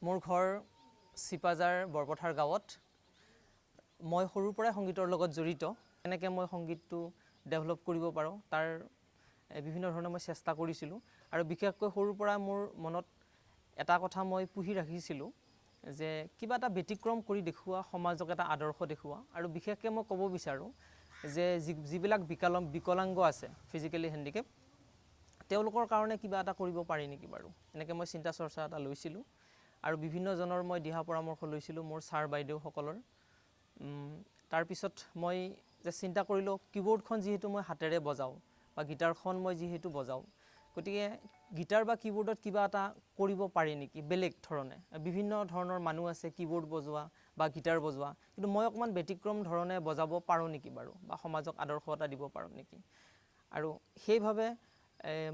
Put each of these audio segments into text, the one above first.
মোৰ ঘৰ চিপাজাৰ বৰপথাৰ গাঁৱত মই সৰুৰ পৰাই সংগীতৰ লগত জড়িত এনেকৈ মই সংগীতটো ডেভেলপ কৰিব পাৰোঁ তাৰ বিভিন্ন ধৰণে মই চেষ্টা কৰিছিলোঁ আৰু বিশেষকৈ সৰুৰ পৰা মোৰ মনত এটা কথা মই পুহি ৰাখিছিলোঁ যে কিবা এটা ব্যতিক্ৰম কৰি দেখুওৱা সমাজক এটা আদৰ্শ দেখুওৱা আৰু বিশেষকৈ মই ক'ব বিচাৰোঁ যে যিবিলাক বিকলাংগ আছে ফিজিকেলি হেণ্ডিকেপ তেওঁলোকৰ কাৰণে কিবা এটা কৰিব পাৰি নেকি বাৰু এনেকৈ মই চিন্তা চৰ্চা এটা লৈছিলোঁ আৰু বিভিন্নজনৰ মই দিহা পৰামৰ্শ লৈছিলোঁ মোৰ ছাৰ বাইদেউসকলৰ তাৰ পিছত মই যে চিন্তা কৰিলোঁ কিবোৰ্ডখন যিহেতু মই হাতেৰে বজাওঁ বা গিটাৰখন মই যিহেতু বজাওঁ গতিকে গিটাৰ বা কিবোৰ্ডত কিবা এটা কৰিব পাৰি নেকি বেলেগ ধৰণে বিভিন্ন ধৰণৰ মানুহ আছে কিবোৰ্ড বজোৱা বা গিটাৰ বজোৱা কিন্তু মই অকমান ব্যতিক্ৰম ধৰণে বজাব পাৰোঁ নেকি বাৰু বা সমাজক আদৰ্শ এটা দিব পাৰোঁ নেকি আৰু সেইভাৱে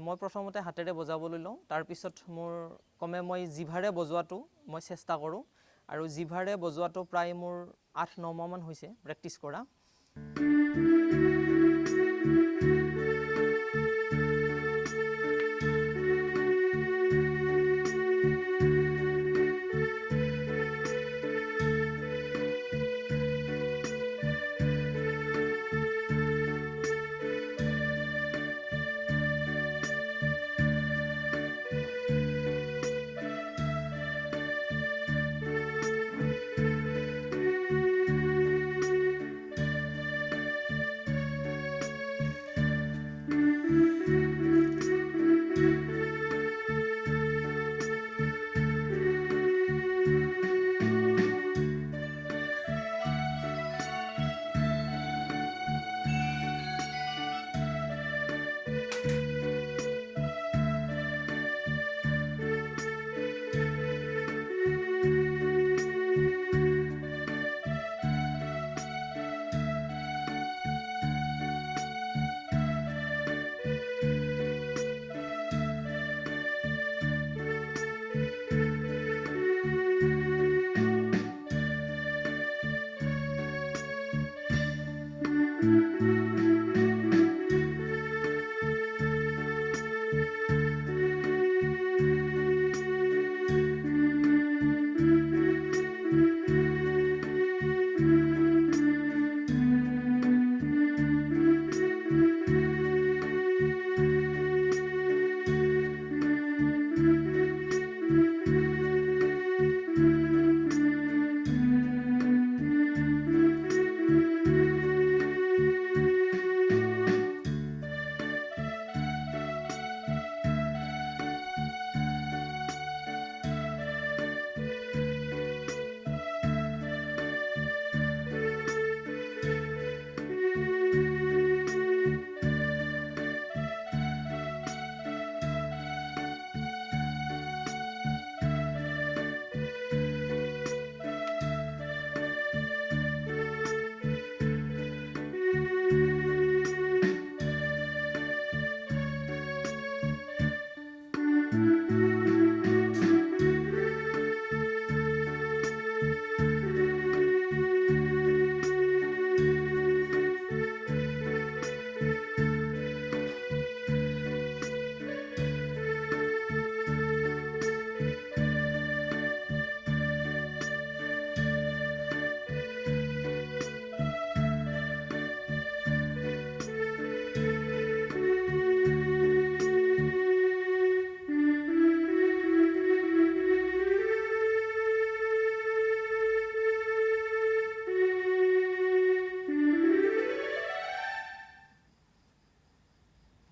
মই প্ৰথমতে হাতেৰে বজাবলৈ লওঁ তাৰ পিছত মোৰ কমে মই জিভাৰে বজোৱাটো মই চেষ্টা কৰোঁ আৰু জিভাৰে বজোৱাটো প্ৰায় মোৰ 8-9 মাহমান হৈছে প্ৰেক্টিছ কৰা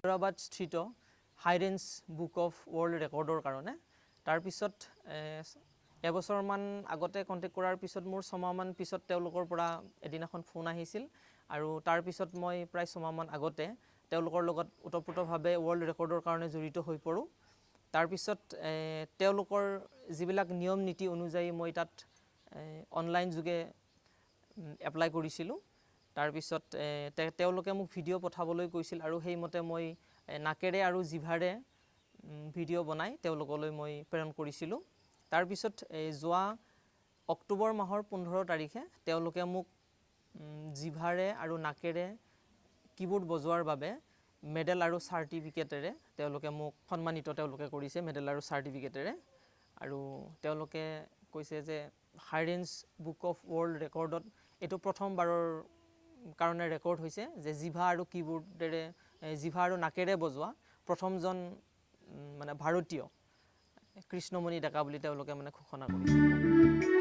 হায়দৰাবাদ স্থিত হাইৰেঞ্জ বুক অফ ৱৰ্ল্ড ৰেকৰ্ডৰ কাৰণে তাৰপিছত এবছৰমান আগতে কণ্টেক্ট কৰাৰ পিছত মোৰ 6 মাহমান পিছত তেওঁলোকৰ পৰা এদিনাখন ফোন আহিছিল আৰু তাৰপিছত মই প্ৰায় 6 মাহমান আগতে তেওঁলোকৰ লগত ওতঃপ্ৰোতভাৱে ৱৰ্ল্ড ৰেকৰ্ডৰ কাৰণে জড়িত হৈ পৰোঁ তাৰপিছত তেওঁলোকৰ যিবিলাক নিয়ম নীতি অনুযায়ী মই তাত অনলাইন যোগে এপ্লাই কৰিছিলোঁ তাৰপিছত তেওঁলোকে মোক ভিডিঅ' পঠাবলৈ কৈছিল আৰু সেইমতে মই নাকেৰে আৰু জিভাৰে ভিডিঅ' বনাই তেওঁলোকলৈ মই প্ৰেৰণ কৰিছিলোঁ তাৰপিছত যোৱা অক্টোবৰ মাহৰ 15 তাৰিখে তেওঁলোকে মোক জিভাৰে আৰু নাকেৰে কিবোৰ্ড বজোৱাৰ বাবে মেডেল আৰু চাৰ্টিফিকেটেৰে তেওঁলোকে মোক সন্মানিত তেওঁলোকে কৰিছে মেডেল আৰু চাৰ্টিফিকেটেৰে আৰু তেওঁলোকে কৈছে যে হাইৰেঞ্চ বুক অফ ৱৰ্ল্ড ৰেকৰ্ডত এইটো প্ৰথমবাৰৰ কাৰণে ৰেকৰ্ড হৈছে যে জিভা আৰু কিবোৰ্ডেৰে জিভা আৰু নাকেৰে বজোৱা প্ৰথমজন মানে ভাৰতীয় কৃষ্ণমণি ডেকা বুলি তেওঁলোকে মানে ঘোষণা কৰিছে।